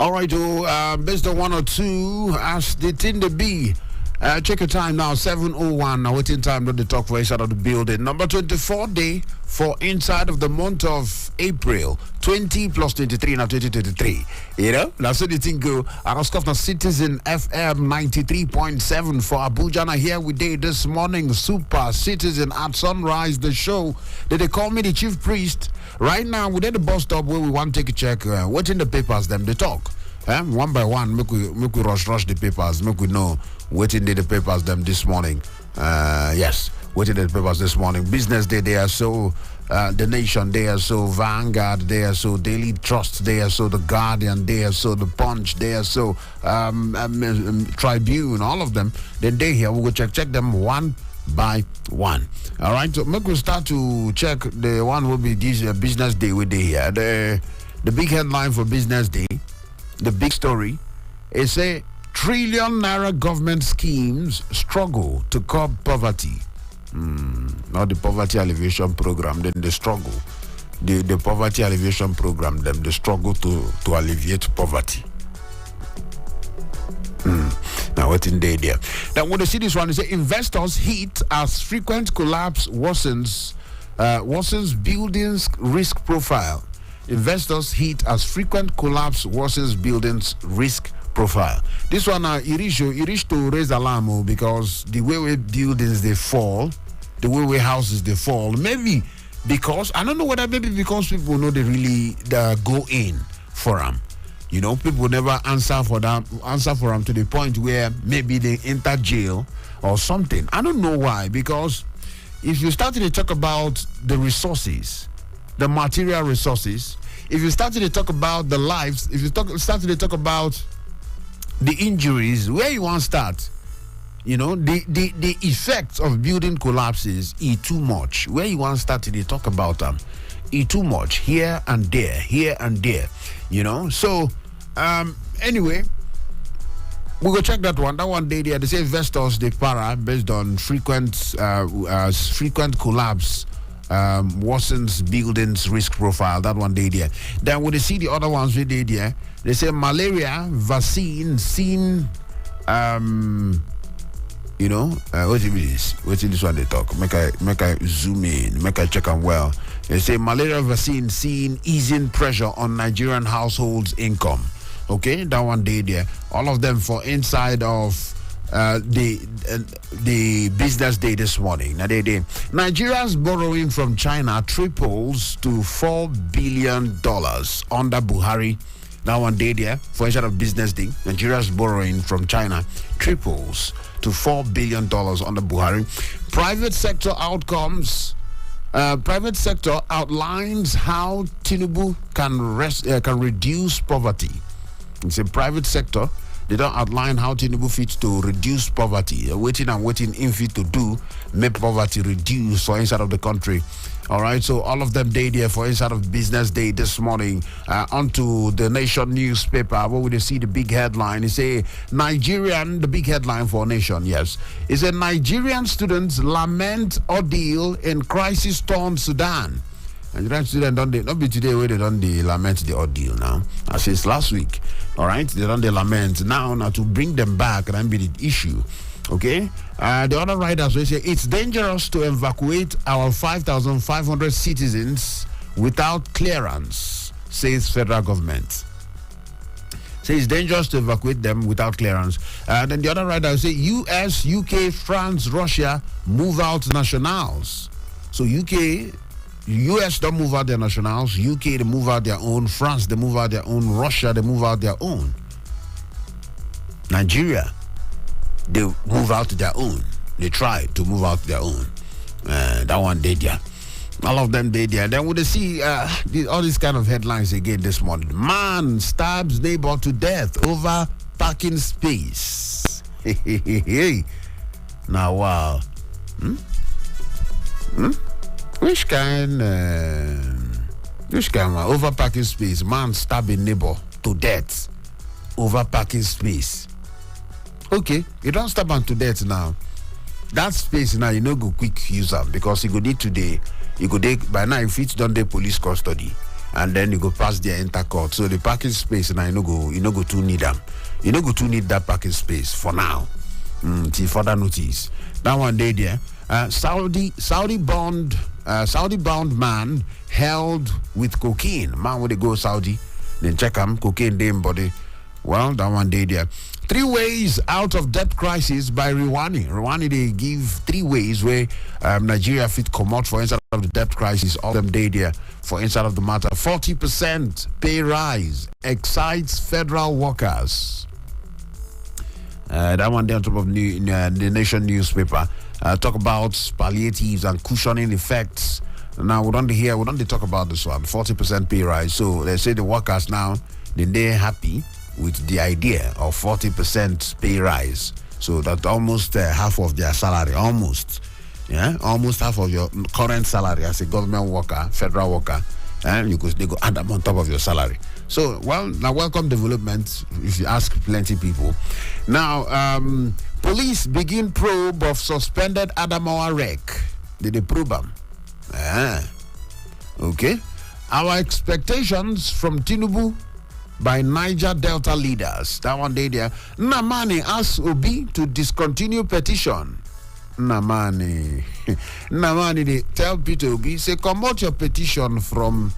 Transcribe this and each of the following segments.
All right, based on 102, as the thing to be. Check your time now, 7:01. Now, waiting time to the talk for inside of the building. Number 24 day for inside of the month of April. 20 plus 23 now 2023. You know, that's how the thing go. I was called the Citizen FM 93.7 for Abuja. Now, here we did this morning, Super Citizen at Sunrise, the show that they call me the chief priest. Right now, we're at the bus stop where we want to take a check. What's in the papers, them they talk. One by one, make we rush the papers, make we know waiting the papers them this morning. Yes, waiting the papers this morning. Business Day, they are so The Nation, they are so Vanguard, they are so Daily Trust, they are so The Guardian, they are so The Punch, they are so Tribune, all of them. Then they here, we will check them one by one. All right, so make we start to check the one will be this Business Day with the here. The big headline for Business Day. The big story is a ₦1 trillion government schemes struggle to curb poverty. Not the poverty alleviation program, then the struggle. The poverty alleviation program, then the struggle to alleviate poverty. Now, what in there? Now, when you see this one, it says investors hit as frequent collapse worsens buildings risk profile. Investors hit as frequent collapse worsens buildings risk profile. This one it reached to raise alarm because the way buildings they fall, the way houses they fall, maybe because I don't know whether maybe because people know they really go in for them. You know, people never answer for them to the point where maybe they enter jail or something. I don't know why, because if you start to talk about the resources, the material resources, if you started to talk about the lives, if you started to talk about the injuries, where you want to start? You know, the effects of building collapses is too much. Where you want to start to talk about them is too much. Here and there. You know, so anyway, we go check that one. That one day there, they say investors they para based on frequent collapse. Worsens buildings risk profile. That one day there. Then when they see the other ones we did there, they say malaria vaccine seen. You know, what it is? What's in this one they talk? Make I zoom in. Make I check them well. They say malaria vaccine seen easing pressure on Nigerian households' income. Okay, that one day there. All of them for inside of. The Business Day this morning. Now Nigeria's borrowing from China triples to $4 billion under Buhari. That one day there for inside of Business Day. Nigeria's borrowing from China triples to $4 billion under Buhari. Private sector outcomes. Private sector outlines how Tinubu can reduce poverty. It's a private sector. They don't outline how Tinubu fits to reduce poverty. Waiting in fit to do make poverty reduce for inside of the country. All right, so all of them day there for inside of Business Day this morning. Onto the Nation newspaper, where we see the big headline. It's a the big headline for Nation, yes. It's a Nigerian students lament ordeal in crisis-torn Sudan. Nigerian students not be today where they don't lament the ordeal now. As it's last week. All right, they don't lament now to bring them back and be the issue. Okay, the other writers will say it's dangerous to evacuate our 5,500 citizens without clearance, says federal government. Say it's dangerous to evacuate them without clearance. Then the other writer will say US, UK, France, Russia move out nationals. So US don't move out their nationals, UK they move out their own, France they move out their own, Russia they move out their own. Nigeria, they move out their own. They try to move out their own. That one did there. All of them did there. Then we see all these kind of headlines again this morning. Man stabs neighbor to death over parking space. Now wow. Which kind over parking space? Man stabbing neighbor to death over parking space. Okay, you don't stab him to death now. That space now you know go quick use up because you go need today. You go by now if it's done the police custody. and then you go past their intercourt. So the parking space now you no go too need them. You no go too need that parking space for now. Till further notice. That one day there. Saudi bound man held with cocaine. Man when they go Saudi, then check him cocaine day in body. Well, that one day there. 3 ways out of debt crisis by Rwani. Rwani, they give 3 ways where Nigeria fit come out for inside of the debt crisis. All them day there for inside of the matter. 40% pay rise excites federal workers. That one there on top of the Nation newspaper. Talk about palliatives and cushioning effects. Now we don't talk about this one. 40% pay rise. So they say the workers now they're happy with the idea of 40% pay rise. So that's almost half of their salary. Almost half of your current salary as a government worker, federal worker. And they go add them on top of your salary. So, now welcome development if you ask plenty people. Now, police begin probe of suspended Adamawa wreck. Did they probe them? Okay. Our expectations from Tinubu by Niger Delta leaders. That one day there. Nnamani asks Obi to discontinue petition. Nnamani, they tell Peter Obi, say, come out your petition from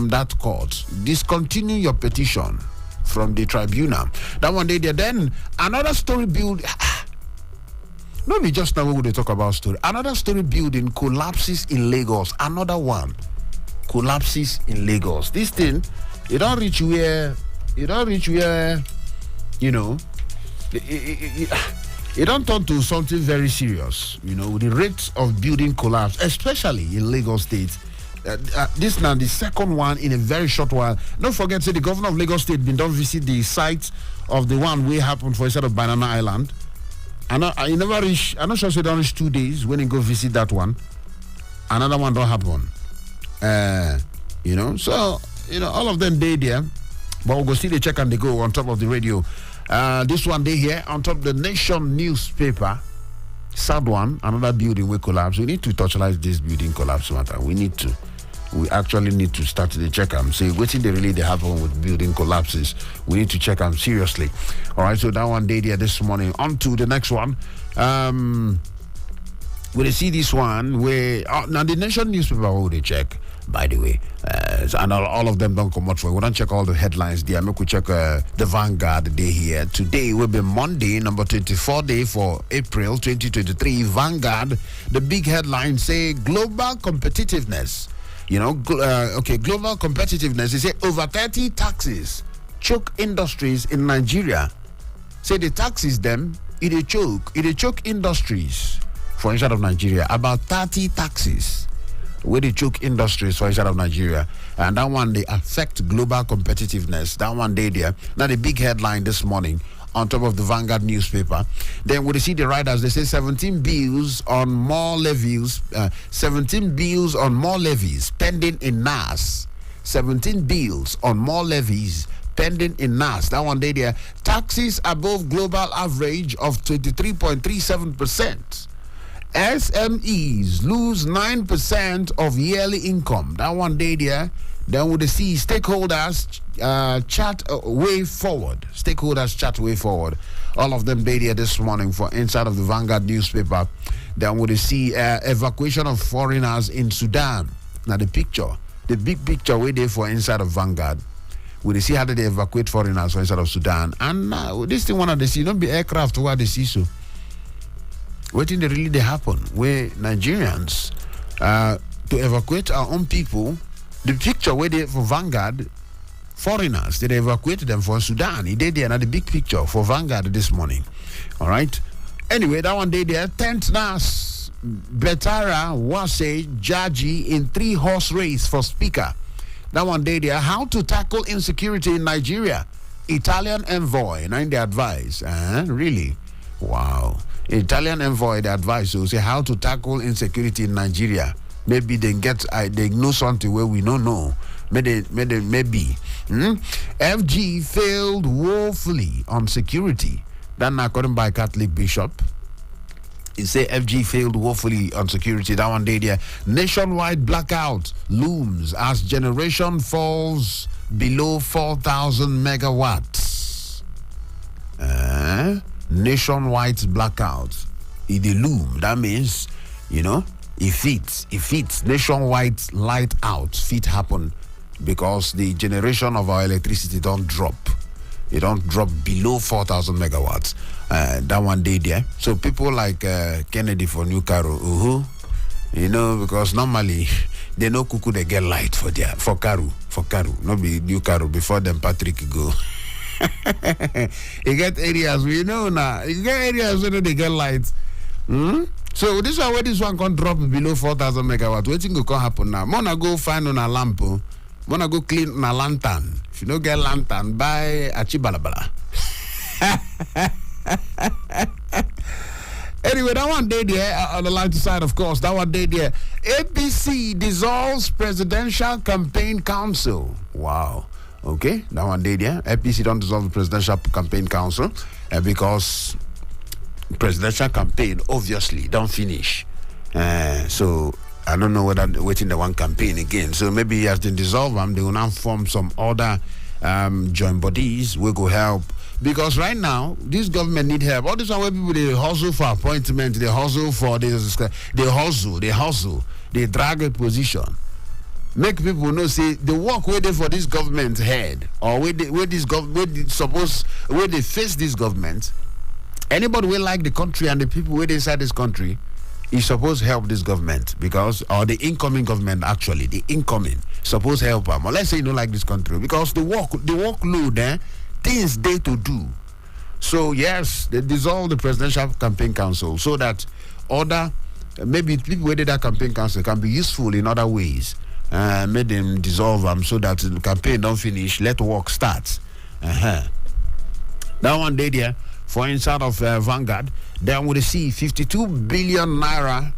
that court. Discontinue your petition from the tribunal. That one day there. Then another story build. No, we just now we will talk about story. Another story building collapses in Lagos. Another one collapses in Lagos. This thing, it don't reach where, you know, it don't turn to something very serious. You know, the rates of building collapse, especially in Lagos State. This now the second one in a very short while. Don't forget, say the governor of Lagos State been done visit the site of the one where happened for instead of Banana Island. I never reach. I'm not sure. Say don't reach 2 days when he go visit that one. Another one don't happen. So all of them they there, but we'll go see the check and they go on top of the radio. This one they here on top of the Nation newspaper. Sad one, another building will collapse. We need to torchlight this building collapse matter. We actually need to start the check and say what did they happen with building collapses. We need to check them seriously. All right, so that one day there this morning. On to the next one. We see this one where now the Nation newspaper will they check. By the way, and all of them don't come out for. We don't check all the headlines there. Make we check the Vanguard day here. Today will be Monday, number 24 day for April 2023. Vanguard, the big headline say global competitiveness. Global competitiveness. They say over 30 taxes choke industries in Nigeria. Say the taxes them, it choke industries for inside of Nigeria. About 30 taxes where they choke industries for inside of Nigeria. And that one, they affect global competitiveness. That one day there. Now the big headline this morning on top of the Vanguard newspaper. Then when they see the writers, they say 17 bills on more levies, 17 bills on more levies pending in NAS. 17 bills on more levies pending in NAS. That one day there. Taxes above global average of 23.37%. SMEs lose 9% of yearly income. That one day there. Then with the see stakeholders chat way forward. Stakeholders chat way forward. All of them day there this morning for inside of the Vanguard newspaper. Then with the see evacuation of foreigners in Sudan. Now the big picture way there for inside of Vanguard. We see how they evacuate foreigners for inside of Sudan. And this thing one of the see don't be aircraft where they see so. Waiting they really they happen where Nigerians to evacuate our own people. The picture where they for Vanguard foreigners they evacuated them for Sudan. He did there another big picture for Vanguard this morning. All right. Anyway, that one day there 10th NAS Betara Wase Jaji in 3-horse race for speaker. That one day there how to tackle insecurity in Nigeria. Italian envoy and the advice. Really? Wow. Italian envoy the advice will say how to tackle insecurity in Nigeria. Maybe they know something where we don't know. Maybe. FG failed woefully on security. That according by Catholic bishop. He say FG failed woefully on security. That one day there. Nationwide blackout looms as generation falls below 4,000 megawatts. Nationwide blackout. It the loom. That means, if it's nationwide light out, fit happen because the generation of our electricity don't drop. It don't drop below 4,000 megawatts. That one day there. So people like Kennedy for New Caro, because normally they know Kuku they get light for Karu, not be New Caro before them Patrick go. You get areas we know now. You get areas where they get light. So this one where this one can drop below 4,000 megawatts. Waiting go happen now. Mona go find on a lamp. Mona go clean on a lantern. If you don't get lantern, buy a chibalabala. Anyway, that one day there on the light side, of course. That one day there. APC dissolves Presidential Campaign Council. Wow. Okay, that one day there. APC don't dissolve the Presidential Campaign Council because presidential campaign obviously don't finish. So I don't know whether they're waiting the one campaign again. So maybe he has been dissolved and they will now form some other joint bodies will go help. Because right now, this government need help. All this one where people they hustle for appointment, they hustle for this, they hustle, they drag a position. Make people know say the work where they for this government head or where they face this government. Anybody will like the country and the people where they inside this country is supposed to help this government or the incoming government actually, the incoming supposed to help them. Or let's say you don't like this country because the workload, things they to do. So yes, they dissolve the Presidential Campaign Council so that maybe people where that campaign council can be useful in other ways. Made them dissolve them so that the campaign don't finish. Let work start. That one day there. For inside of Vanguard, then we see 52 billion naira,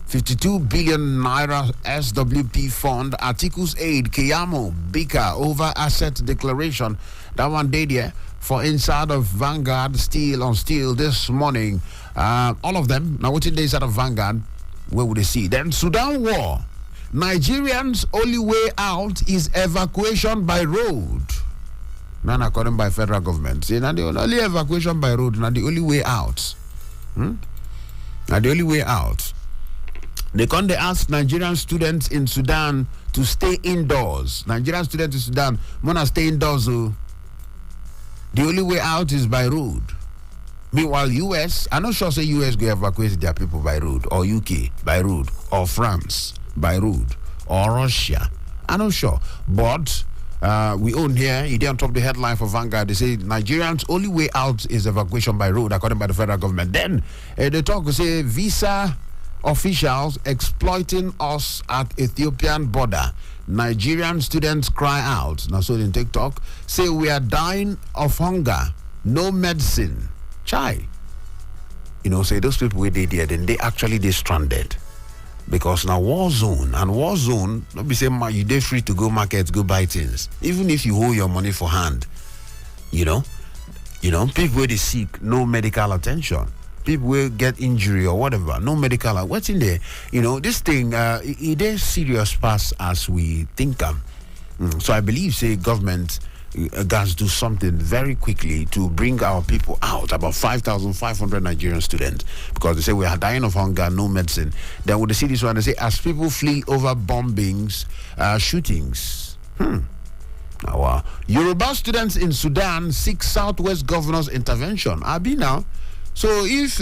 52 billion naira SWP fund, articles aid, Kiyamo, Bika, over asset declaration. That one day there. For inside of Vanguard, steel this morning. All of them, now what's in the inside of Vanguard, where would they see? Then Sudan war. Nigerians' only way out is evacuation by road. None according by federal government. See, now the only evacuation by road, now the only way out. Now the only way out. They ask Nigerian students in Sudan to stay indoors. Nigerian students in Sudan wanna stay indoors. The only way out is by road. Meanwhile, US, I'm not sure say US go evacuate their people by road, or UK by road, or France by road, or Russia. I'm not sure. But we own here, on top of the headline for Vanguard, they say Nigerians' only way out is evacuation by road, according by the federal government. Then they talk, say, visa officials exploiting us at Ethiopian border. Nigerian students cry out. Now, so in TikTok, say we are dying of hunger, no medicine. Chai. Say those people where they did, then they stranded. Because now war zone, don't be saying you're free to go market, go buy things. Even if you hold your money for hand, people where they seek no medical attention. People will get injury or whatever, no medical. What's in there? This thing, it is serious pass as we think. So I believe, say, government guys do something very quickly to bring our people out, about 5,500 Nigerian students, because they say we are dying of hunger, no medicine. Then when they see this one, they say as people flee over bombings, shootings. Wow. Yoruba students in Sudan seek Southwest governor's intervention. Abi now. So if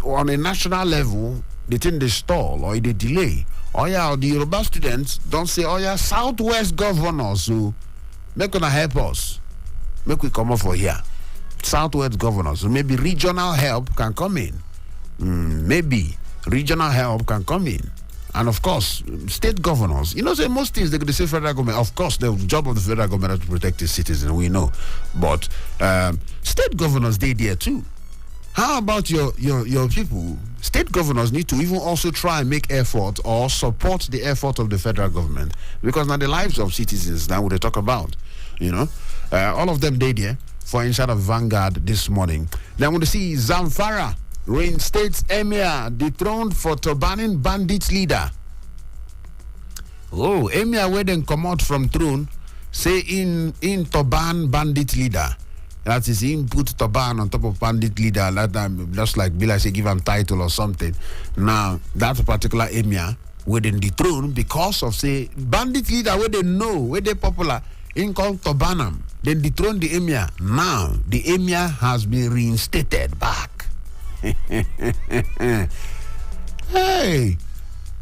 on a national level, they think they stall or they delay, the Yoruba students don't say, Southwest governors who make gonna help us. Make we come up for here. Southwest governors. So maybe regional help can come in. Maybe regional help can come in. And of course, state governors. Say most things they could say federal government. Of course, the job of the federal government is to protect its citizens, we know. But state governors, they there too. How about your people? State governors need to even also try and make effort or support the effort of the federal government, because now the lives of citizens now what they talk about, all of them they there for inside of Vanguard this morning. Then we'll see Zamfara reinstates Emir dethroned for turbaning bandits leader. Oh, Emir where then come out from throne, say in turban bandit leader. That is him put turban on top of bandit leader. That time just like Bill, I say give him title or something. Now that particular Emir where then dethrone because of say bandit leader where they know where they popular in called turbanam. Then dethrone the Emir. Now the Emir has been reinstated back. Hey.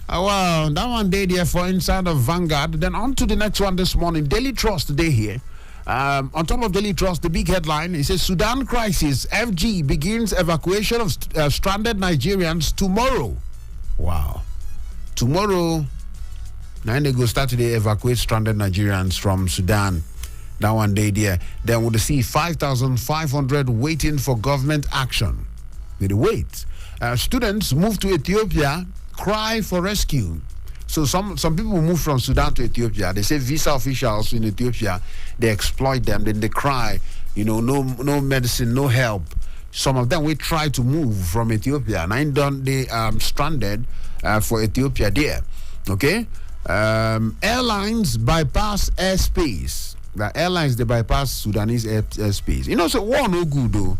Oh, wow, that one day there for inside of Vanguard. Then on to the next one this morning. Daily Trust today here. On top of Daily Trust, the big headline, it says Sudan crisis. FG begins evacuation of stranded Nigerians tomorrow. Wow. Tomorrow, 9 they go start today evacuate stranded Nigerians from Sudan. That one day there. Then we'll see 5,500 waiting for government action. They wait. Students move to Ethiopia. Cry for rescue. So some people move from Sudan to Ethiopia. They say visa officials in Ethiopia, they exploit them. Then they cry, no medicine, no help. Some of them will try to move from Ethiopia. And they stranded for Ethiopia there. Okay? Airlines bypass airspace. The airlines, they bypass Sudanese airspace. So war no good though.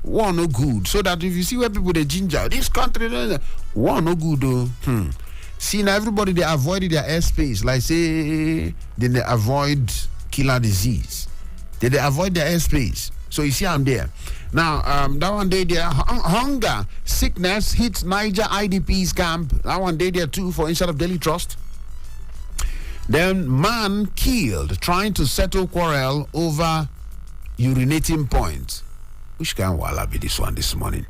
War no good. So that if you see where people they ginger, this country, war no good though. See now everybody they avoided their airspace. Like say they avoid killer disease. They avoid their airspace. So you see I'm there. Now that one day there hunger, sickness hits Niger IDPs camp. That one day there too for inside of Daily Trust. Then man killed trying to settle quarrel over urinating point. Which kind of wala be this one this morning?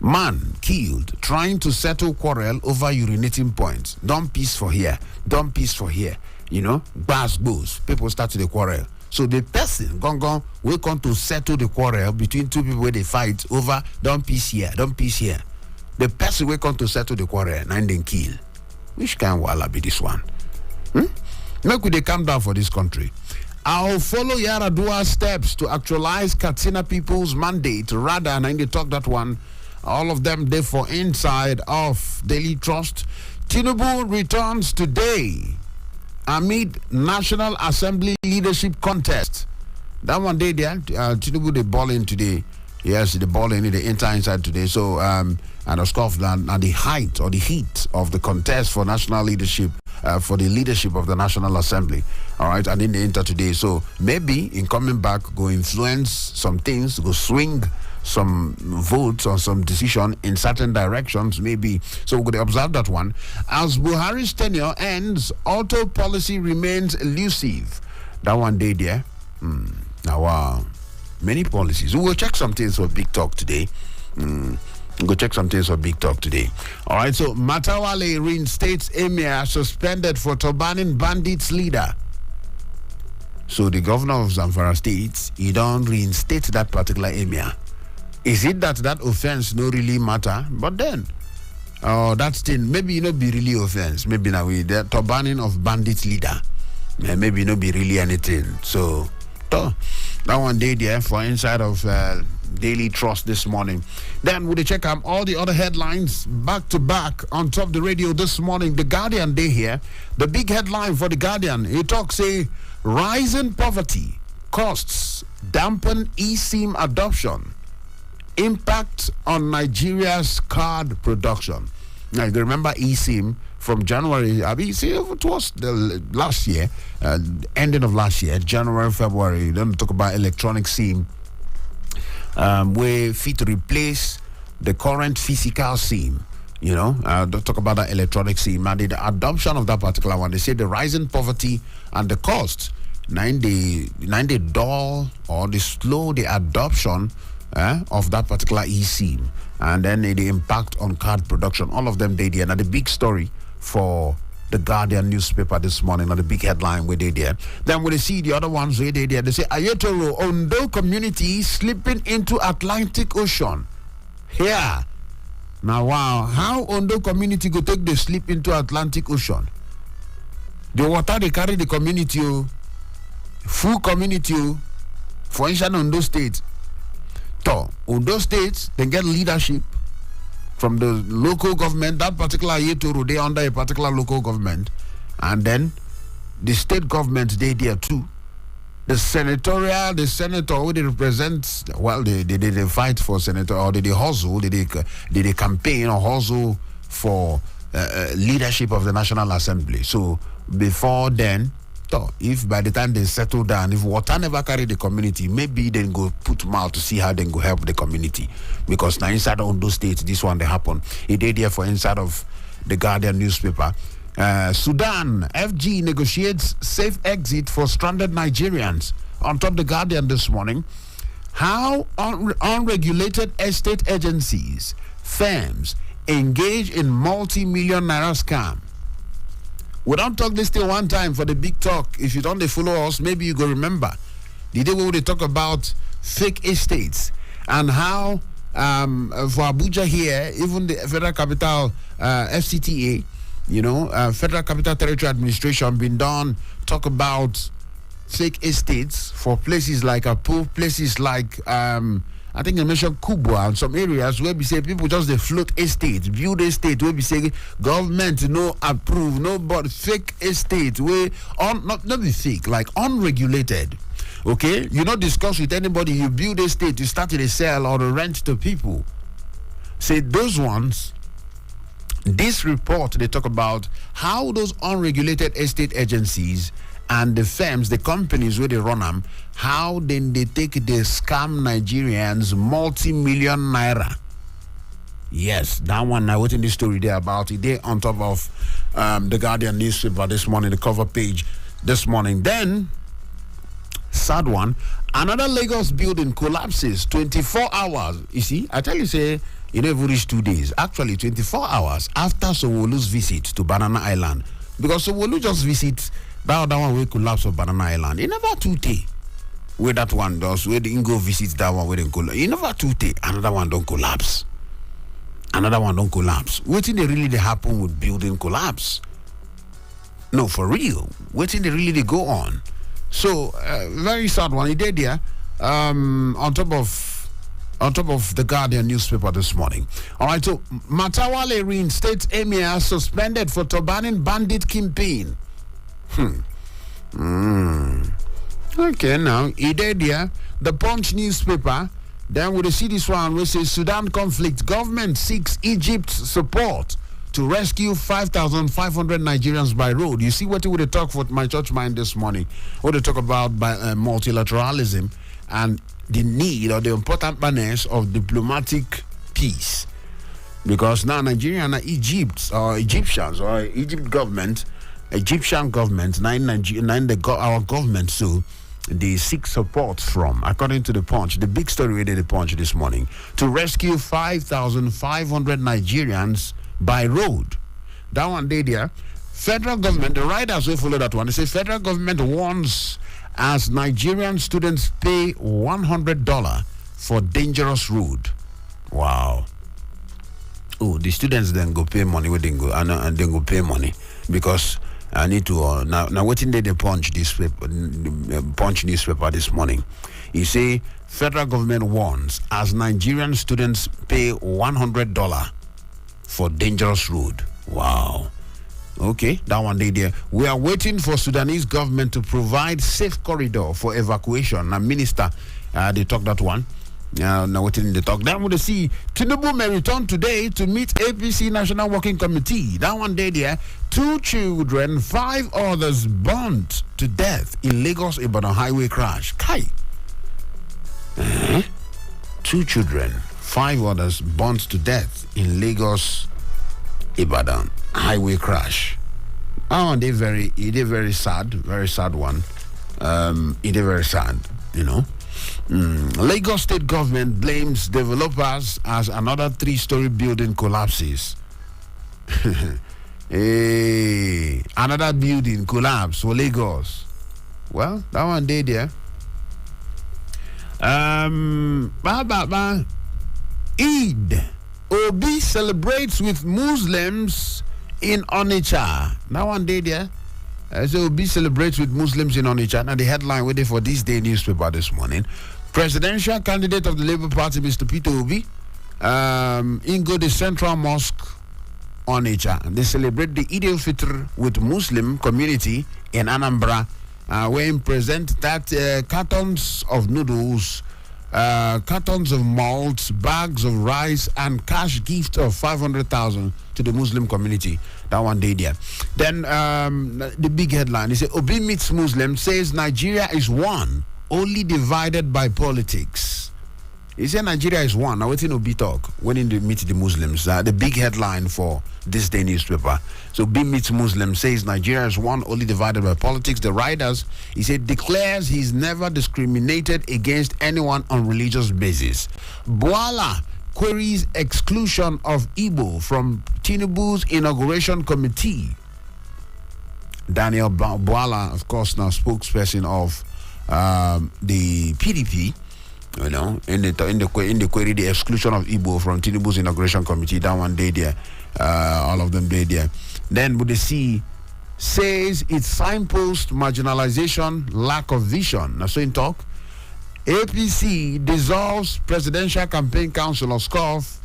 Man killed trying to settle quarrel over urinating points. Don't peace for here. Don't peace for here. Bars goes. People start to the quarrel. So the person gone will come to settle the quarrel between two people where they fight over don't peace here, don't peace here. The person will come to settle the quarrel and then kill. Which kind of wala be this one? Make we they calm down for this country. I'll follow Yaradua's steps to actualize Katsina people's mandate. Rather, and they talk that one. All of them therefore inside of Daily Trust. Tinubu returns today amid National Assembly leadership contest. That one day there, Tinubu they balling today. Yes, the balling they enter inside today. So and of course, and the height or the heat of the contest for national leadership. For the leadership of the National Assembly. All right, and in the enter today. So maybe in coming back, go influence some things, go swing some votes or some decision in certain directions, maybe. So we're going to observe that one. As Buhari's tenure ends, auto policy remains elusive. That one day there. Now, many policies. We will check some things for Big Talk today. Go check some things for Big Talk today. All right, so Matawale reinstates Emir suspended for turbaning bandits leader. So the governor of Zamfara State, he don't reinstate that particular Emir. Is it that offense no really matter? But then, that thing, maybe be really offense. Maybe now the turbaning of bandit leader. Maybe be really anything. So, that one day there for inside of Daily Trust this morning. Then we'll check out all the other headlines back to back on top of the radio this morning. The Guardian day here. The big headline for the Guardian. It talks say rising poverty costs dampen eSIM adoption. Impact on Nigeria's card production. Now you remember eSIM from January. It was the last year, ending of last year, January, February. Then we talk about electronic SIM. Where fit to replace the current physical SIM, don't talk about that electronic SIM. Now the adoption of that particular one, they say the rising poverty and the cost, 90 dull or the slow the adoption of that particular eSIM, and then the impact on card production. All of them they did. Now the big story for the Guardian newspaper this morning on the big headline where they there. Then when they see the other ones where they there, they say Ayetoro Ondo community slipping into Atlantic Ocean. Here. Now wow, how Ondo community go take the slip into Atlantic Ocean? The water they carry the community, full community. For instance, Ondo State, Ondo State, they get leadership from the local government. That particular Yetoro, they under a particular local government, and then the state government, they there too. The senator who they represent, well, they fight for senator, or they hustle, they campaign or hustle for leadership of the National Assembly. So before then, if by the time they settle down, if water never carry the community, maybe they go put mouth to see how they go help the community. Because now inside Ondo State, this one they happen. It did here for inside of the Guardian newspaper. Sudan, FG negotiates safe exit for stranded Nigerians. On top of the Guardian this morning, how unregulated estate agencies, firms engage in multi-million naira scam. We don't talk this thing one time for the big talk. If you don't follow us, maybe you go remember the day when they talk about fake estates and how for Abuja here, even the Federal Capital FCTA, Federal Capital Territory Administration been done talk about fake estates for places like Apu, places like I think I mentioned Kubwa and some areas where we say people just they float estates, build estate where we say government no approve, no but fake estate where not be fake, like unregulated. Okay, you not discuss with anybody, you build estate, you start to sell or to rent to people. Say those ones. This report, they talk about how those unregulated estate agencies and the firms, the companies where they run them, how then they take the scam Nigerians multi-million naira. Yes, that one, I wrote in the story there about it. They on top of the Guardian newspaper this morning, the cover page this morning. Then, sad one, another Lagos building collapses 24 hours. You see, I tell you, say, it never reached 2 days. Actually, 24 hours after Sowolu's visit to Banana Island. Because Sowolu just visit that other one will collapse of Banana Island. It never 2 days. Where that one does, where the Ingo visits that one, where they collapse. It never 2 days. Another one don't collapse. Waiting they really they happen with building collapse. No, for real. Waiting they really they go on. So, very sad one. He did there. On top of the Guardian newspaper this morning. All right, so Matawale reinstates Emir suspended for turbaning bandit campaign. Okay, now, he did there. The Punch newspaper. Then we see this one which says Sudan conflict. Government seeks Egypt's support to rescue 5,500 Nigerians by road. You see what we talk for my church mind this morning. What they talk about by multilateralism and the need or the importance of diplomatic peace. Because now Nigeria and Egypt or Egyptians or Egyptian government, our government, so they seek support from, according to the Punch, the big story we did the Punch this morning, to rescue 5,500 Nigerians by road. That one day there, federal government, the riders will follow that one. They say federal government warns as Nigerian students pay $100 for dangerous road. Wow. Oh, the students then go pay money and then go pay money because I need to now waiting there the Punch newspaper this morning. You say federal government warns as Nigerian students pay $100 for dangerous road. Wow. Okay, that one day there. We are waiting for Sudanese government to provide safe corridor for evacuation. Now, Minister, they talk that one. Now waiting the talk. Then we'll see Tinubu may return today to meet APC National Working Committee. That one day there. 2 children, 5 others burnt to death in Lagos Ibadan highway crash. Kai. 2 children, 5 others burnt to death in Lagos Ibadan highway crash. Oh, they very sad one. It is very sad, Lagos state government blames developers as another 3-story building collapses. Hey, another building collapse for Lagos. Well, that one day there. Eid. Obi celebrates with Muslims in Onitsha. That one day there. So Obi celebrates with Muslims in Onitsha. Now the headline waiting for this day newspaper this morning. Presidential candidate of the Labour Party, Mr. Peter Obi, Ingo the Central Mosque, Onitsha. They celebrate the Eid al-Fitr with Muslim community in Anambra, where he present that cartons of noodles, cartons of malt, bags of rice, and cash gift of 500,000 to the Muslim community. That one day there. Then the big headline is Obi meets Muslim, says Nigeria is one, only divided by politics. He said Nigeria is one. Now waiting Obi talk when he meet the Muslims. The big headline for this day newspaper. So Obi meets Muslim, says Nigeria is one, only divided by politics. The writers, he said, declares he's never discriminated against anyone on religious basis. Bwala queries exclusion of Igbo from Tinubu's inauguration committee. Daniel Bwala, of course, now spokesperson of the PDP. You know, in the query, the exclusion of Igbo from Tinubu's inauguration committee. That one day there, all of them day there. Then with the C, says it signpost marginalization, lack of vision. Now, so in talk, APC dissolves presidential campaign council of SCOF.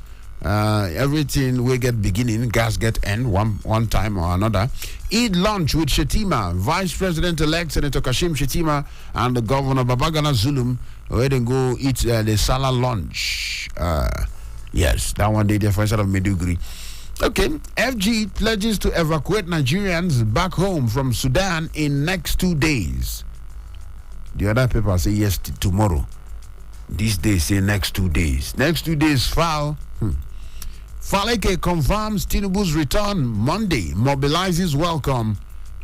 Everything will get beginning, gas get end one time or another. Eid lunch with Shetima, Vice President-elect Senator Kashim Shetima, and the Governor Babagana Zulum. Where they go eat the Salah lunch. Yes, that one day there for instead of Medugri. Okay, FG pledges to evacuate Nigerians back home from Sudan in next 2 days. The other paper say yes tomorrow. These days say next 2 days. Next 2 days foul. Faleke confirms Tinubu's return Monday. Mobilizes welcome.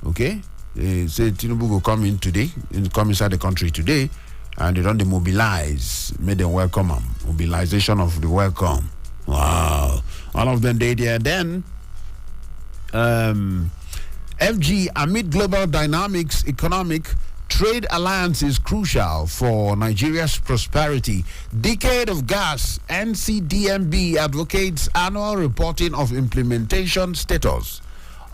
Okay, they say Tinubu will come in today, come inside the country today. And they don't demobilize, made them welcome them. Mobilization of the welcome. Wow. All of them they there. Then FG, amid global dynamics, economic trade alliance is crucial for Nigeria's prosperity. Decade of gas, NCDMB advocates annual reporting of implementation status.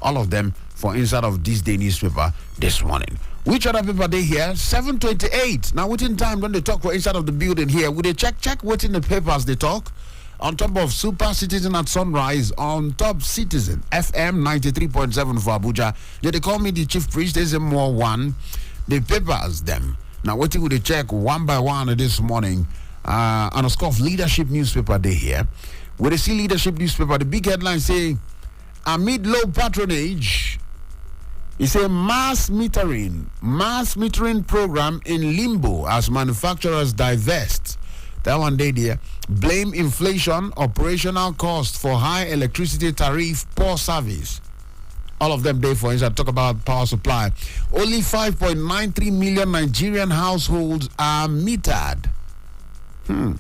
All of them for inside of this day newspaper this morning. Which other paper they here? 7:28. Now within time when they talk for inside of the building here, would they check within the papers they talk? On top of Super Citizen at Sunrise, on top Citizen FM 93.7 for Abuja. They call me the chief priest. Ezemmuo 1. The papers them. Now waiting would they check one by one this morning. On a score of leadership newspaper they here. Where they see leadership newspaper, the big headline saying amid low patronage. It's a mass metering program in limbo as manufacturers divest. That one day there. Blame inflation, operational cost for high electricity tariff, poor service. All of them day for instance, talk about power supply. Only 5.93 million Nigerian households are metered. On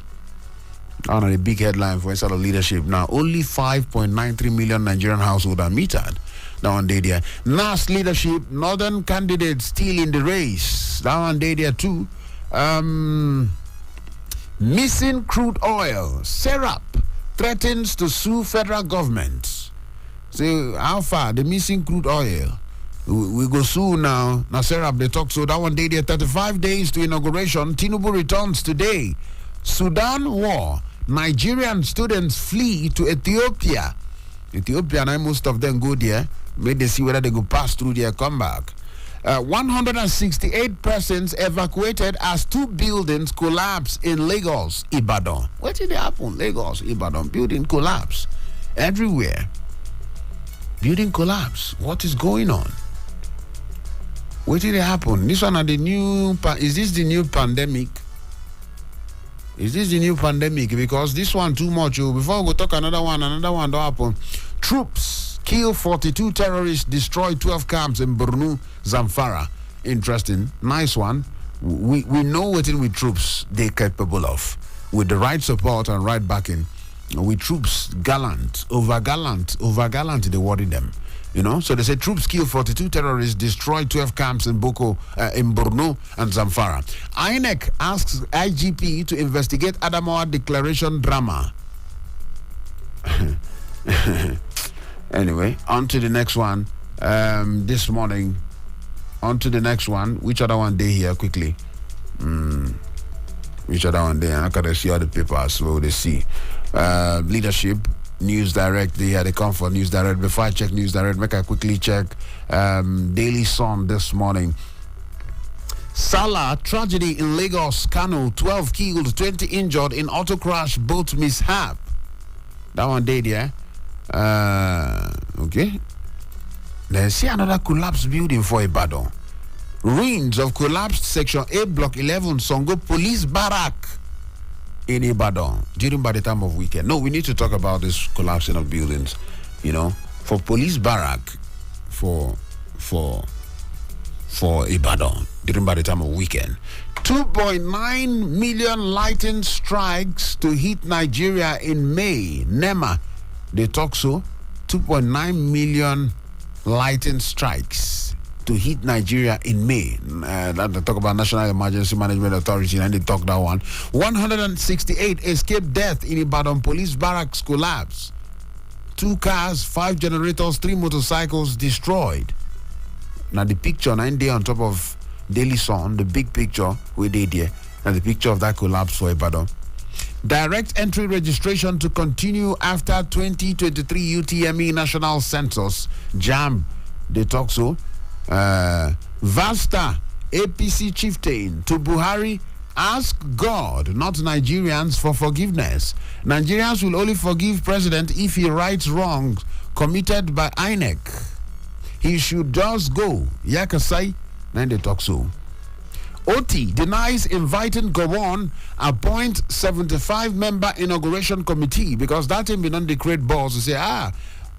a big headline for instead of leadership. Now, only 5.93 million Nigerian households are metered. That one day there. NAS leadership, northern candidates still in the race. That one day there too. Missing crude oil. Serap threatens to sue federal government. So how far? The missing crude oil. We go sue now. Now Serap they talk so that one day there. 35 days to inauguration. Tinubu returns today. Sudan war. Nigerian students flee to Ethiopia. Ethiopia and most of them go there. Make they see whether they go pass through there, come back. 168 persons evacuated as 2 buildings collapse in Lagos, Ibadan. What did happen? Lagos, Ibadan, building collapse everywhere. Building collapse. What is going on? What did happen? This one are the new. Is this the new pandemic? Is this the new pandemic? Because this one too much. Before we go talk another one don't happen. Troops kill 42 terrorists, destroy 12 camps in Borno, Zamfara. Interesting. Nice one. We know what in with troops they're capable of. With the right support and right backing. With troops gallant, over gallant, they worry them. You know, so they say troops kill 42 terrorists, destroy 12 camps in in Borno and Zamfara. INEC asks IGP to investigate Adamawa declaration drama. Anyway, on to the next one. This morning, On to the next one. Which other one day here quickly? Which other one day? I gotta see all the papers so they see. Leadership, News Direct. They come for News Direct. Before I check News Direct, make I quickly check Daily Sun this morning. Salah tragedy in Lagos, Kano, 12 killed, 20 injured in auto crash, boat mishap. That one day there. Okay. Then see another collapsed building for Ibadan. Ruins of collapsed Section 8, Block 11, Songo Police Barrack in Ibadan during by the time of weekend. No, we need to talk about this collapsing of buildings. You know, for Police Barrack, for Ibadan during by the time of weekend. 2.9 million lightning strikes to hit Nigeria in May. NEMA, they talk so. 2.9 million lightning strikes to hit Nigeria in May. They talk about National Emergency Management Authority and they talk that one. 168 escaped death in Ibadan police barracks collapse. 2 cars, 5 generators, 3 motorcycles destroyed. Now the picture 9 day on top of Daily Sun, the big picture we did here, and the picture of that collapse for Ibadan. Direct entry registration to continue after 2023 UTME National Census. JAM, they talk so. Vasta, APC chieftain to Buhari, ask God, not Nigerians, for forgiveness. Nigerians will only forgive president if he rights wrongs committed by INEC. He should just go. Yakasai, then they talk so. OT denies inviting Gowon, appoint 75-member inauguration committee because that thing been on the great boss to say,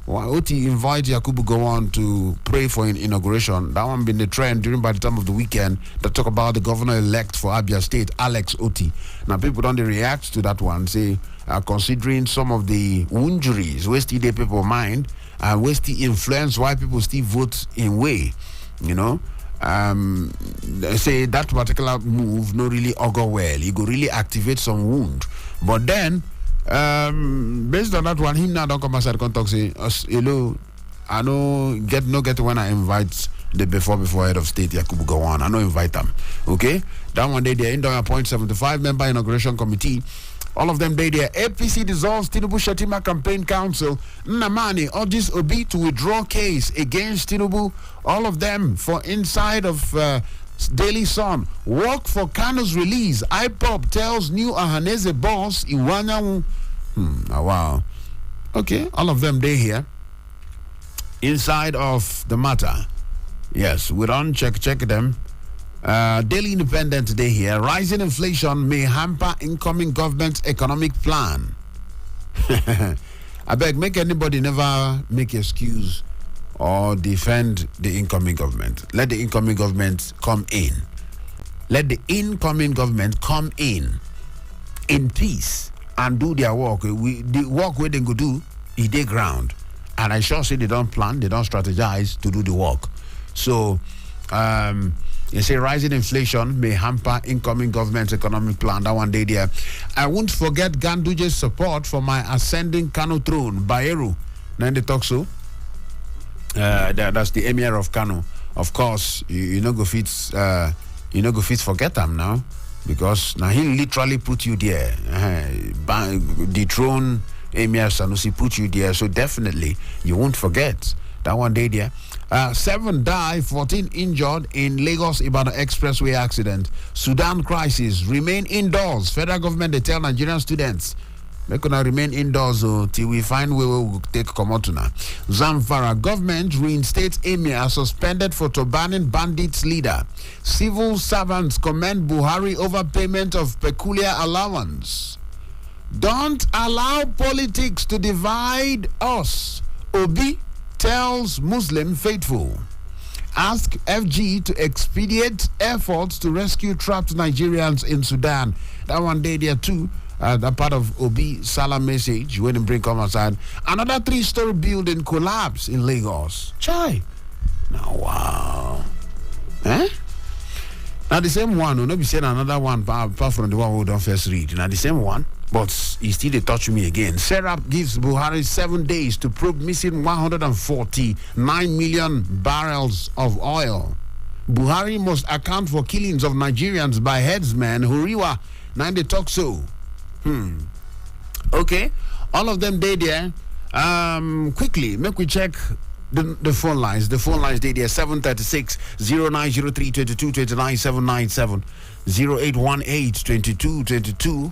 OT invite Yakubu Gowon to pray for an inauguration. That one been the trend during by the time of the weekend that talk about the governor-elect for Abia State, Alex Oti. Now people don't react to that one, say, considering some of the injuries, where still the people mind, and where still influence why people still vote in way, you know. They say that particular move no really augur well. He go really activate some wound. But then, based on that one, him now don't come outside and talk say, hello, I know get when I invite the before head of state Yakubu Gowon. I know invite them. Okay? That one day they appoint 75-member inauguration committee. All of them they there. APC dissolves Tinubu Shetima Campaign Council. Nnamani urges Obi to withdraw case against Tinubu. All of them for inside of Daily Sun. Work for Kano's release. IPOP tells new Ahaneze boss Iwanyawu. Wow. Okay, all of them they here. Inside of the matter. Yes, we don't check them. Daily Independent today here. Rising inflation may hamper incoming government's economic plan. I beg, make anybody never make excuse or defend the incoming government. Let the incoming government come in. Let the incoming government come in peace and do their work. The work where they go do is their ground. And I sure say they don't plan, they don't strategize to do the work. So, you say rising inflation may hamper incoming government's economic plan. That one day there. I won't forget Ganduje's support for my ascending Kano throne, Bayero. Then they talk so. That's the emir of Kano. Of course, you know go fit forget him now, because now he literally put you there. The throne emir Sanusi put you there, so definitely you won't forget. That one day there. 7 die, 14 injured in Lagos-Ibadan Expressway accident. Sudan crisis, remain indoors. Federal government, they tell Nigerian students, they're going to remain indoors till we find where we will take Komotuna. Zamfara, government reinstates emir suspended for turbaning bandits leader. Civil servants commend Buhari over payment of peculiar allowance. Don't allow politics to divide us. Obi tells Muslim faithful. Ask FG to expedite efforts to rescue trapped Nigerians in Sudan. That one day there too. That part of Obi Salah message when they bring come outside. Another 3-story building collapse in Lagos. Chai. Now wow. Now the same one, we'll not be saying another one apart from the one we don't first read. Now the same one. But he still they touch me again. Serap gives Buhari 7 days to probe missing 149 million barrels of oil. Buhari must account for killings of Nigerians by headsmen. Huriwa, now they talk so. Okay, all of them they there. Quickly, make we check the phone lines. The phone lines they there 736 0903 22 29 797 0818 22 22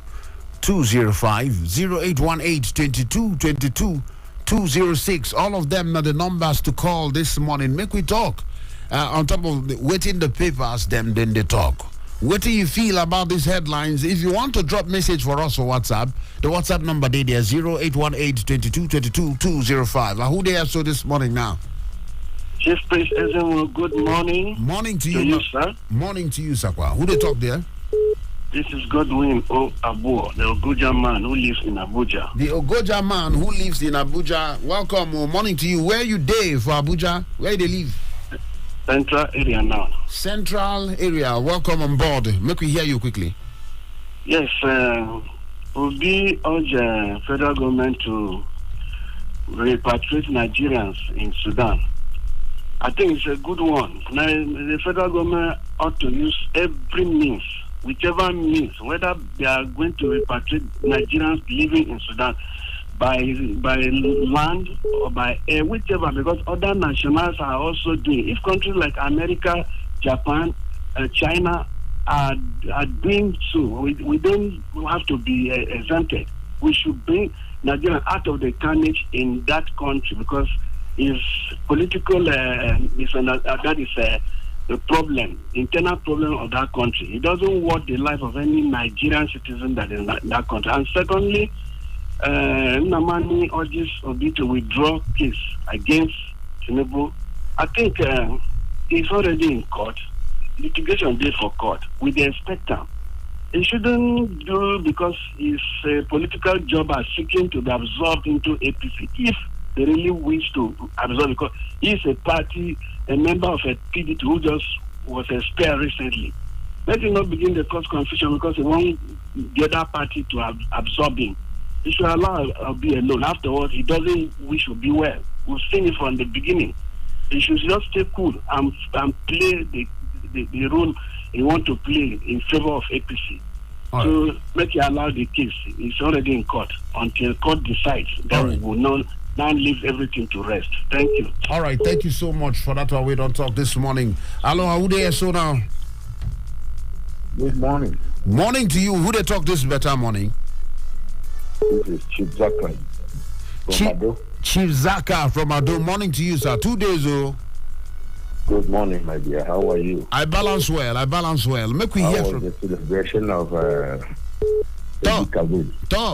205 0818 22 22 206. All of them are the numbers to call this morning. Make we talk. On top of waiting the papers, then they talk. What do you feel about these headlines? If you want to drop message for us for WhatsApp, the WhatsApp number there 0818 22 22 205. Who they are so this morning now? Chief Priest Ezemmuo, good morning. Morning to you, sir. Morning to you, Sakwa. Who they talk there? This is Godwin O. Abuja, the Ogoja man who lives in Abuja. The Ogoja man who lives in Abuja. Welcome. Morning to you. Where you day for Abuja? Where they live? Central area now. Central area. Welcome on board. Make we hear you quickly. Yes, we urge federal government to repatriate Nigerians in Sudan. I think it's a good one. Now, the federal government ought to use every means, whichever means, whether they are going to repatriate Nigerians living in Sudan by land or by air, whichever, because other nationals are also doing. If countries like America, Japan, China are doing so, we don't have to be exempted. We should bring Nigeria out of the carnage in that country because it's political. That is the problem, internal problem of that country. It doesn't worth the life of any Nigerian citizen that is in that country. And secondly, Nnamani urges Obi to withdraw case against Tinubu. I think it's already in court. Litigation date for court. We expect him. He shouldn't do because his political job are seeking to be absorbed into APC. If they really wish to absorb, because he's a member of a PDP who just was expelled recently. Let him not begin the cause confusion because he wants the other party to absorb him. He should allow Obi alone. Afterwards, he doesn't wish Obi well. We've seen it from the beginning. He should just stay cool and play the role he wants to play in favor of APC. So make you allow the case. It's already in court. Until court decides, then we will now leave everything to rest. Thank you. All right. Thank you so much for that. We don't talk this morning. Hello, who they so now? Good morning. Morning to you. Who they talk this better morning? This is Chief Zaka from Ado. Chief Zaka from Ado. Morning to you, sir. 2 days old. Good morning, my dear. How are you? I balance well. Make we hear from the celebration of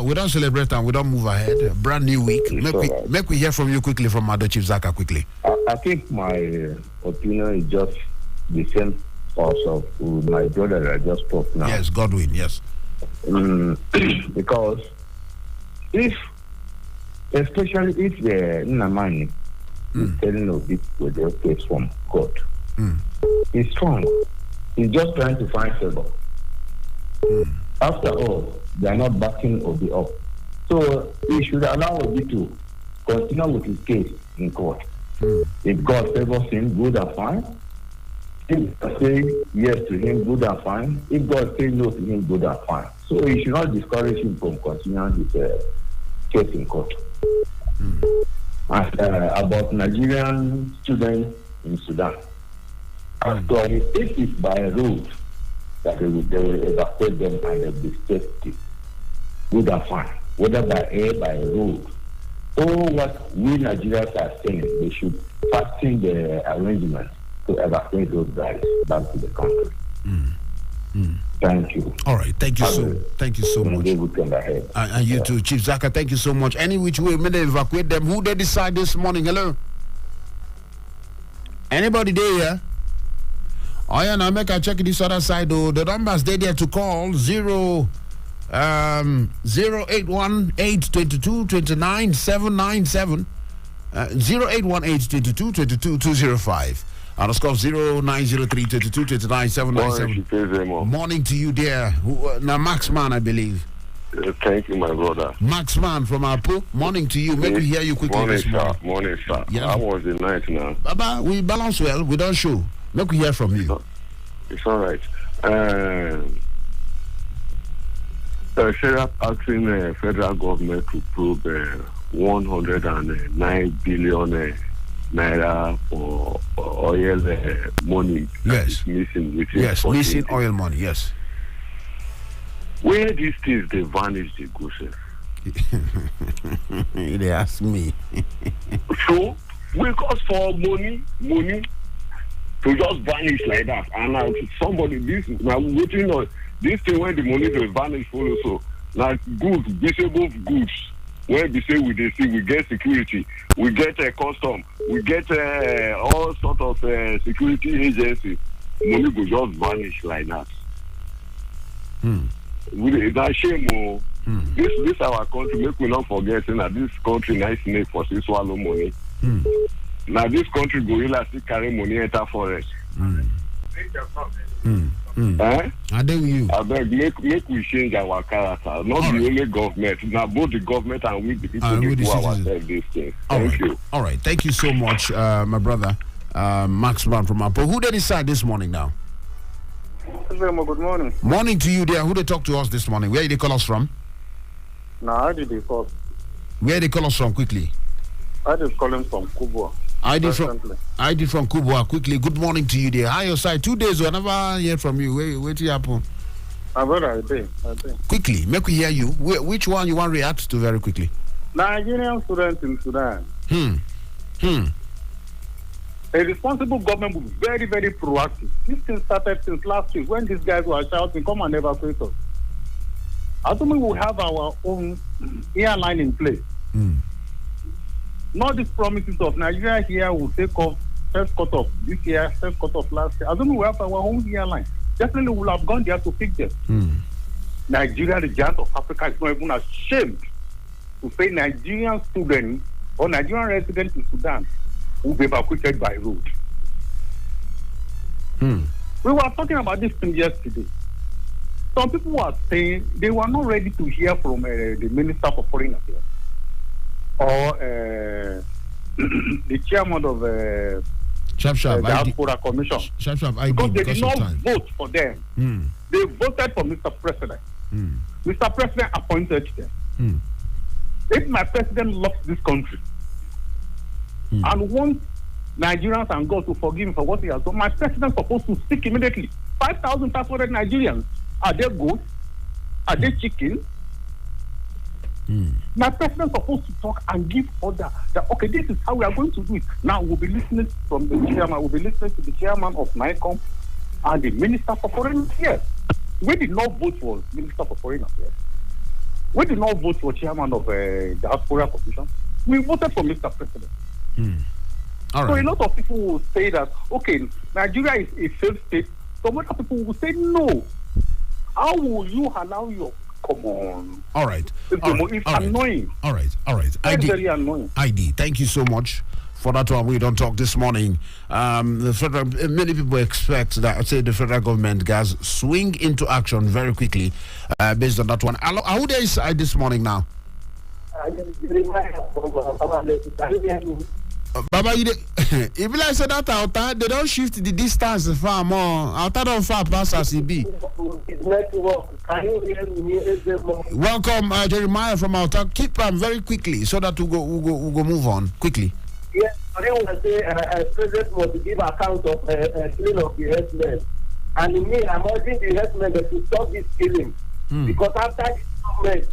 we don't celebrate and we don't move ahead. Brand new week. Make we hear from you quickly from Ado, Chief Zaka, quickly. I think my opinion is just the same also with my brother that I just spoke now. Yes, Godwin, yes. Because especially if the Nnamani is telling of it with their case from court, he's strong. He's just trying to find favor. After all, they are not backing Obi up. So he should allow Obi to continue with his case in court. If God favors him, good and fine. If God says yes to him, good and fine. If God says no to him, good and fine. So he should not discourage him from continuing his case in court. And about Nigerian students in Sudan. So if it's by road that they will evacuate them and they'll be safety, good and fine. Whether by air, by road. All what we Nigerians are saying, they should fasten the arrangement to evacuate those guys back to the country. Thank you. All right, thank you so much. And you too, Chief Zaka. Thank you so much. Any which way may they evacuate them? Who they decide this morning? Hello. Anybody there? Yeah? Oh yeah, now make I check this other side. Though the numbers they there to call 0818 22 29 797 0818 22 22 205. And of course 0903 22 29 797. Morning to you there. Now Max Man, I believe. Thank you, my brother. Max Man from Apo. Morning to you. Maybe hear you quickly. Morning, sir. Yes. How was the night now? Baba, we balance well. We don't show. Let me hear from you. It's all right. Sheriff asking federal government to probe 109 billion naira for oil money. Yes. Missing. Yes, missing oil money. Yes. Where these things they vanish, they go, sir. They ask me. So we cost for money to just vanish like that. And now somebody this now waiting on this thing when the money will vanish follow. So like goods, visible goods. Where we say we see we get security, we get a custom, we get all sort of security agencies. Money will just vanish like that. It's a shame. This our country. Make we not forget that this country nice snake for still swallow money. Now this country go really still carry money enter forest. I do you. I beg, make we change our character. Not the only government. Now both the government and we the people who do ourselves these things. Thank you. All right. Thank you so much, my brother, Max Man from Apple. Who they decide this morning now? Ezemmuo, good morning. Morning to you there. Who they talk to us this morning? Where did they call us from? No, I did it first. Where they call us from quickly? I just calling from Kubwa. ID from Kubwa quickly. Good morning to you there. How your side? 2 days. I never hear from you. Wait till happen. My brother, I think. Quickly, make we hear you. Which one you want to react to very quickly? Nigerian students in Sudan. A responsible government will be very, very proactive. This thing started since last week when these guys were shouting, come and evacuate us. I think we will have our own airline in place. Not these promises of Nigeria here will take off first cut off this year, first cut off last year. I think we will have our own airline. Definitely we will have gone there to pick them. Nigeria, the giant of Africa, is not even ashamed to say Nigerian students or Nigerian residents in Sudan will be evacuated by road. We were talking about this thing yesterday. Some people were saying they were not ready to hear from the Minister for Foreign Affairs or the chairman of the Diaspora Commission. Because they did not vote for them. They voted for Mr. President. Mr. President appointed them. If my president loves this country and wants Nigerians and God to forgive him for what he has done, my president is supposed to speak immediately. 5,500 Nigerians. Are they goats? Are they chicken? My president is supposed to talk and give order that, okay, this is how we are going to do it. Now we'll be listening from the chairman, we'll be listening to the chairman of NICOM and the Minister for Foreign Affairs. We did not vote for Minister for Foreign Affairs. We did not vote for chairman of the Diaspora Commission. We voted for Mr. President. All right. So a lot of people will say that, okay, Nigeria is a failed state. Some other people will say, no. How will you allow your... Come on. All right. It's annoying. All right. Very annoying. ID. Thank you so much for that one. We don't talk this morning. The federal, many people expect that, I'd say, the federal government guys swing into action very quickly based on that one. Who there is this morning now? Baba, if I said that out, they don't shift the distance far more. Out of far past as it be. Welcome, Jeremiah from Alta. Keep very quickly so that we'll go move on quickly. Yes, I want to say President must give account of killing of the herdsmen. And in me, I'm urging the herdsmen to stop this killing. Because after this government,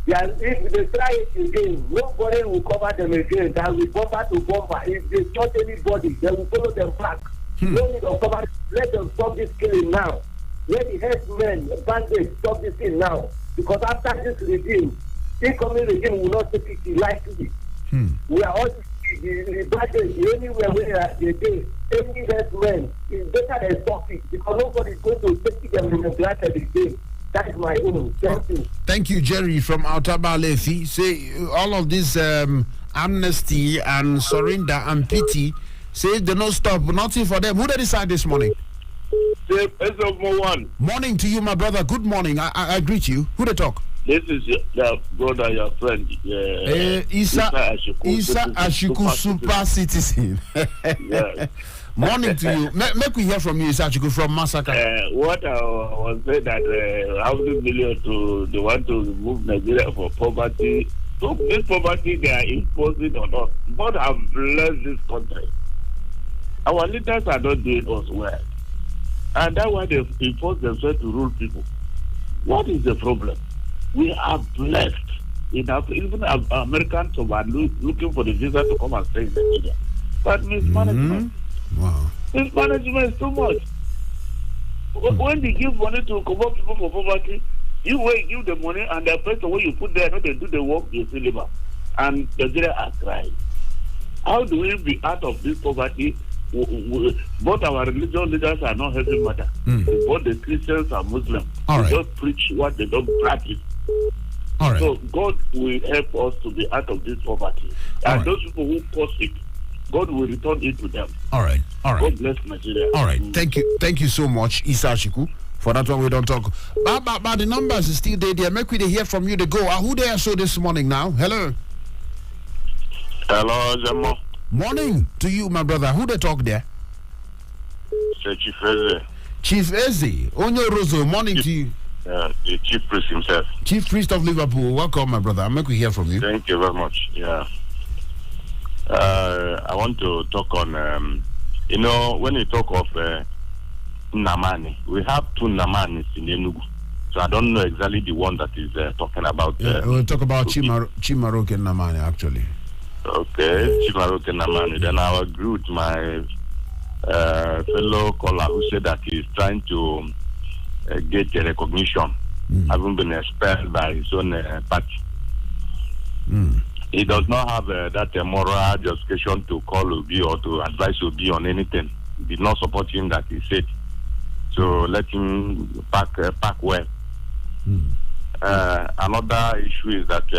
if they try it again, nobody will cover them again. They will bumper to bumper. If they touch anybody, they will follow them back. No need of cover. Let them stop this killing now. Let the headsmen, bandits, stop this thing now. Because after this regime, incoming regime will not take it lightly. We are all the bandits anywhere where they do. Any headsmen is better than stop it. Because nobody is going to take them in the granted again. That is my own. Thank you. Thank you, Jerry from Autaba Lefi. Say all of this amnesty and surrender and pity. Say they don't stop. Nothing for them. Who did decide this morning? Ezemmuo. Morning to you, my brother. Good morning. I greet you. Who they talk? This is your brother, your friend. Isa Ashiku, super citizen. Yes. Morning to you. Make we hear from you, Isachiku, from Massacre. What I was saying that 100 million they want to remove Nigeria for poverty. So this poverty they are imposing on us. God have blessed this country. Our leaders are not doing us well. And that's why they impose themselves to rule people. What is the problem? We are blessed. Even Americans are looking for the visa to come and stay in Nigeria. But mismanagement. Wow. Mismanagement is too much. When they give money to cover people for poverty, you will give the money and the person where you put there, when they do the work, you see labor. And Nigeria are crying. How do we be out of this poverty? Both our religious leaders are not helping matter. Both the Christians and Muslims. All right. They just preach what they don't practice. All right. So God will help us to be out of this poverty. And those people who cause it, God will return it to them. All right. God bless Nigeria. All right. Thank you so much, Isachiku. For that one, we don't talk. But the numbers is still there. Make we hear from you. They go. Who there so this morning now? Hello. Hello, Ezemmuo. Morning to you, my brother. Who they talk there? Chief Eze. Chief Eze. Onyo Rozo. Morning to you. The chief priest himself. Chief priest of Liverpool. Welcome, my brother. Make we hear from you. Thank you very much. Yeah. I want to talk on, when you talk of Nnamani, we have two Nnamanis in Enugu. So I don't know exactly the one that is talking about. We'll talk about Chimaroke Nnamani, actually. Okay, Chimaroke Nnamani. Then I will agree with my fellow caller who said that he's trying to get a recognition, having been expelled by his own party. He does not have that moral justification to call Obi or to advise Obi on anything. He did not support him that he said. So let him pack well. Another issue is that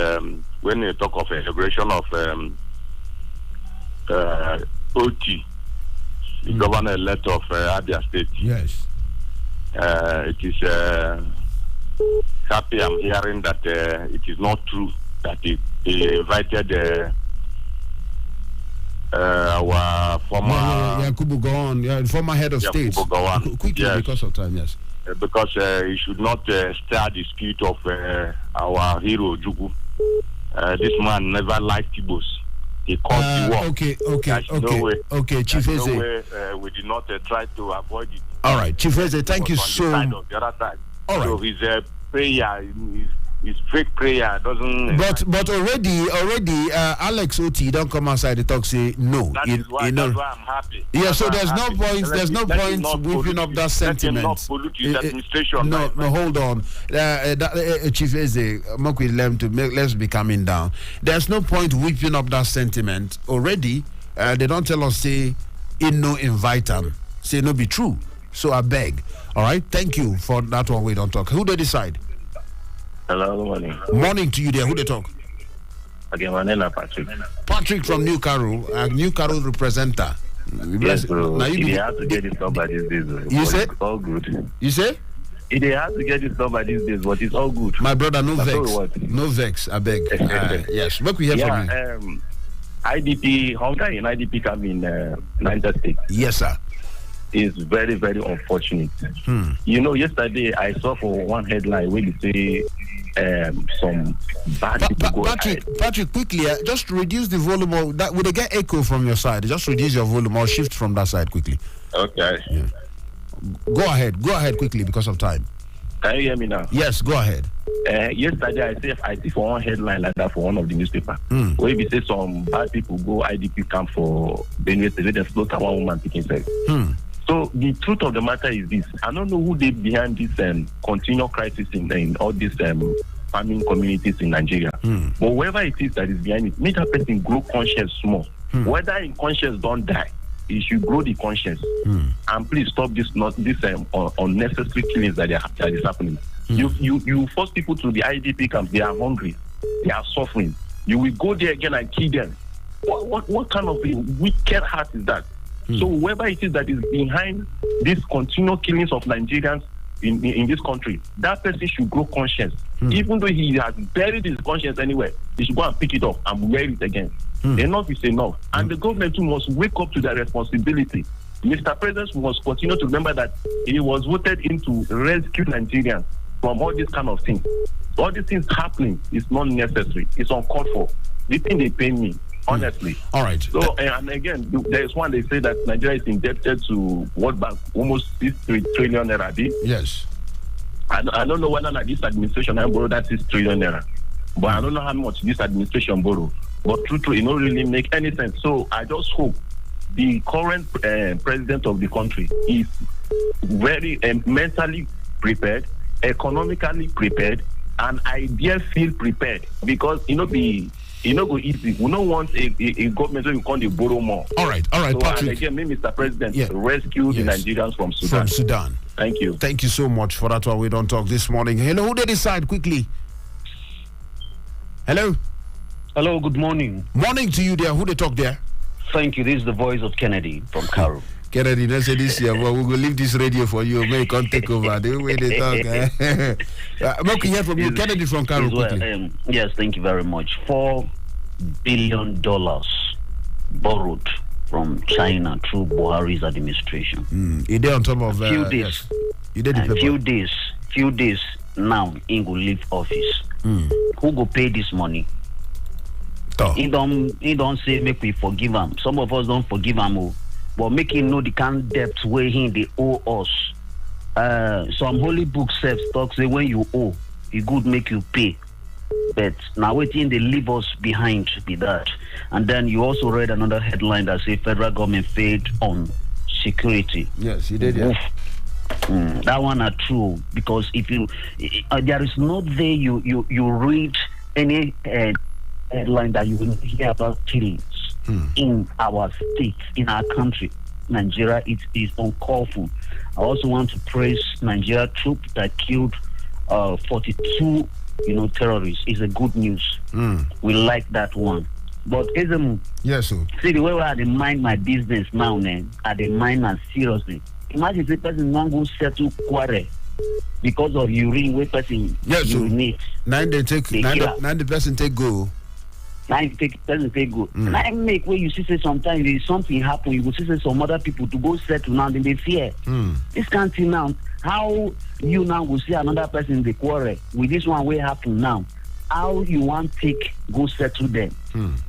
when you talk of a celebration of OT, the governor-elect of Abia State. Yes. It is happy I'm hearing that it is not true that he invited our former Yakubu Gowon, former head of state. Quickly, yes. Because of time, yes. Because he should not stir the spirit of our hero Jugu. This man never liked Igbos. He caused the war. Okay, Chief Eze. No way, we did not try to avoid it. All right, Chief Eze, thank you so much. The other side. All right. So his prayer, his fake prayer doesn't. But already, Alex Oti don't come outside the talk say no. That's why I'm happy. Yeah, so there's no point. There's no point whipping up that sentiment. Not pollute his administration. No, hold on, Chief Eze, let's be calming down. There's no point whipping up that sentiment. Already, they don't tell us say no invite them. Say no be true. So I beg. All right, thank you for that one. We don't talk. Who they decide? Hello, good morning. Morning to you there. Who they talk? Okay, my name is Patrick. Patrick from New Carroll, New Carroll representative. Yes, bro. They have to get this number these days. You say? It's all good. You say? They have to get this number these days, but it's all good. My brother, no vex. No vex, I beg. Yes, what we hear from you? IDP, hunger in IDP come in United States. Yes, sir. Is very, very unfortunate. You know, yesterday I saw for one headline where you say some bad people go Patrick, quickly, just reduce the volume of that. Will they get echo from your side? Just reduce your volume or shift from that side quickly. Okay. Yeah. Go ahead quickly because of time. Can you hear me now? Yes, go ahead. Yesterday I see for one headline like that for one of the newspaper where we say some bad people go IDP camp for Benue State. They slaughter one woman picking sex. So the truth of the matter is this: I don't know who they behind this continual crisis in all these farming communities in Nigeria. But whoever it is that is behind it, make that person grow conscience small. Whether in conscience don't die, it should grow the conscience. And please stop this unnecessary killings that is happening. You force people to the IDP camp. They are hungry. They are suffering. You will go there again and kill them. What kind of a wicked heart is that? So whoever it is that is behind these continual killings of Nigerians in this country, that person should grow conscience. Even though he has buried his conscience anywhere, he should go and pick it up and wear it again. Enough is enough. And the government too must wake up to their responsibility. Mr. President must continue to remember that he was voted in to rescue Nigerians from all these kind of things. All these things happening is not necessary. It's uncalled for. The thing they pay me, honestly. All right. So, and again, there's one, they say that Nigeria is indebted to World Bank almost 6 trillion naira. Yes. I don't know whether this administration has borrowed that 6 trillion naira. But I don't know how much this administration borrowed. But truthfully, it don't really make any sense. So I just hope the current president of the country is very mentally prepared, economically prepared, and I dare feel prepared, because go easy. We don't want a government who can borrow more. All right, so, Patrick. And again, Mr. President, rescue the Nigerians from Sudan. Thank you. Thank you so much for that one. We don't talk this morning. Hello, who they decide quickly? Hello. Hello, good morning. Morning to you there. Who they talk there? Thank you. This is the voice of Kennedy from Cairo. Kennedy, let's say this year, well, we will leave this radio for you. May come take over. The way they talk. Can hear from you, Kennedy from Cairo. Quickly. Yes, thank you very much. $4 billion borrowed from China through Buhari's administration. Is there on top of few days? Yes. Few days now, he will leave office. Who go pay this money? He don't say make we forgive him. Some of us don't forgive him, but make him know the kind of debt where they owe us. Some holy book says talk say when you owe, it good make you pay. But now waiting they leave us behind be that. And then you also read another headline that say federal government failed on security. Yes, he did. Yeah. That one are true, because if you there is no day you read any headline that you will hear about killings in our state, in our country, Nigeria. It is uncalled for. I also want to praise Nigeria troops that killed 42 terrorists. It's a good news. We like that one. But Ezemmuo, yes, sir. See the way I dey mind my business now, man. I dey mind am seriously. Imagine the person won't go settle quarrel because of urine where person urinate. Nine the person take go. Person take go. And I make where you see say sometimes if something happen, you go see say some other people to go settle now, then they fear. This can't see now. How you now will see another person in the quarrel with this one will happen now? How you want take go settle them?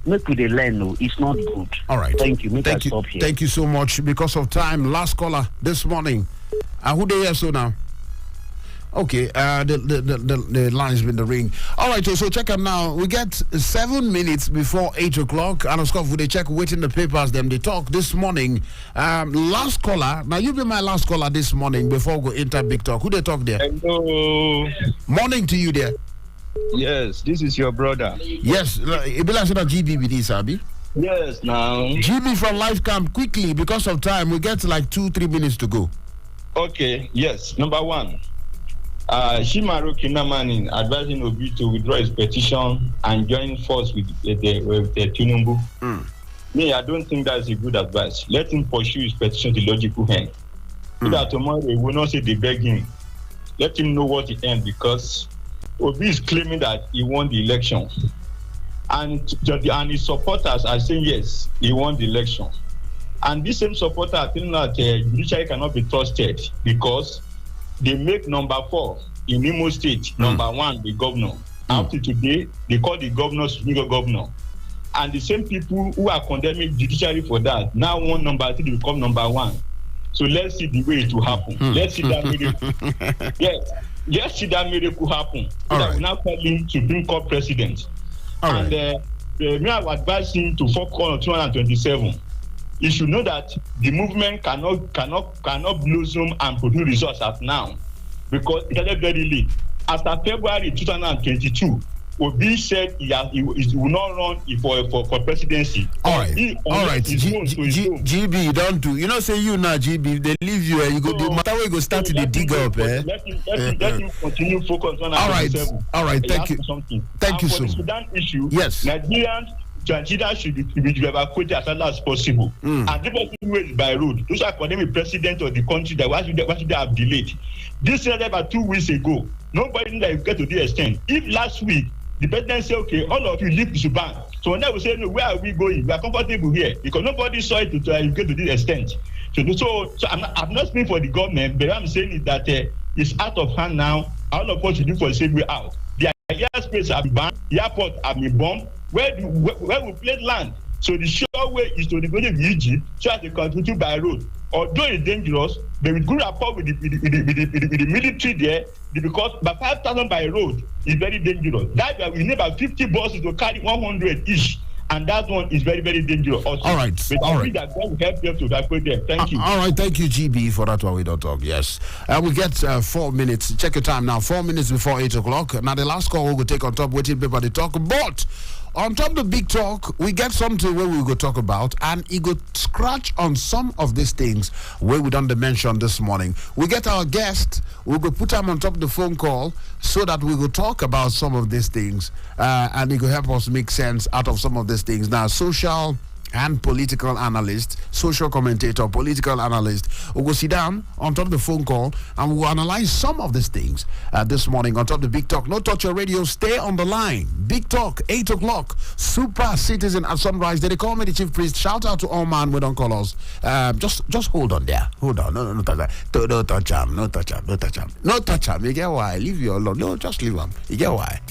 Make we learn. No, it's not good. All right. Thank you. Stop here. Thank you so much. Because of time, last caller this morning. Who they hear so now? Okay, the line's been the ring. All right, so check them now. We get 7 minutes before 8 o'clock. And of course, they check waiting the papers, them they talk this morning. Last caller. Now you be my last caller this morning before we go enter big talk. Who they talk there? Hello. Morning to you there. Yes, this is your brother. Yes, it be like GB this, Abi. Yes, now. GB from Life Camp, quickly, because of time. We get like 2-3 minutes to go. Okay, yes. Number one. Shimaru Kinamani advising Obi to withdraw his petition and join force with the Tinubu. Me, I don't think that's a good advice. Let him pursue his petition to logical end. So that tomorrow he will not say they beg him. Let him know what he earned, because Obi is claiming that he won the election. And his supporters are saying yes, he won the election. And this same supporter are telling that judiciary cannot be trusted because they make number 4 in Imo State, number 1, the governor. After today, they call the governor Super Governor. And the same people who are condemning judiciary for that now want number 3 to become number 1. So let's see the way it will happen. Let's see that miracle. Yes, let's see that miracle happen. So that we now call him Supreme Court President. And me, I would advise him to focus on 227. You should know that the movement cannot blossom and produce results as now, because it is very late. After February 2022, Obi said he will not run for presidency. All right. GB, don't do. You know, say you now, GB. They leave you, you go. The matter where you go start to dig up, Let him continue focus on. All right. Thank you. Thank you so much. For the Sudan issue, yes, Nigeria should be evacuated as soon as possible. And people who is by road, those are condemning president of the country. That why should they have delayed? This said about 2 weeks ago. Nobody that get to the extent. If last week the president said, okay, all of you leave the Sudan. So now we say, no, where are we going? We are comfortable here because nobody saw it to get to this extent. So I'm not speaking for the government, but what I'm saying is that it's out of hand now. All of us should do for the same way out. The airspace have been banned, the airport have been bombed. Where we place land? So the sure way is to negotiate with Egypt so as they continue by road. Although it's dangerous, but with good rapport with the military there, because by 5,000 by road is very dangerous. That's why we need about 50 buses to carry 100 each. And that one is very, very dangerous also. All right. But I think that God will help them to evacuate them. Thank you. All right. Thank you, GB, for that one. We don't talk. Yes. We get 4 minutes. Check your time now. 4 minutes before 8 o'clock. Now, the last call we will take on top waiting paper to talk. But on top of the big talk, we get something where we go talk about, and he go scratch on some of these things where we don't mention this morning. We get our guest, we go put him on top of the phone call so that we go talk about some of these things, and he go help us make sense out of some of these things. Now, social and political analyst, social commentator, political analyst. We'll go sit down on top of the phone call and we'll analyze some of these things this morning on top of the Big Talk. No touch your radio, stay on the line. Big Talk, 8 o'clock. Super Citizen at Sunrise. They call me the chief priest. Shout out to all man we don't call us. Just hold on there. Hold on. No touch that. No touch him. No touch him. No touch him. No touch him. You get why? Leave you alone. No, just leave him. You get why?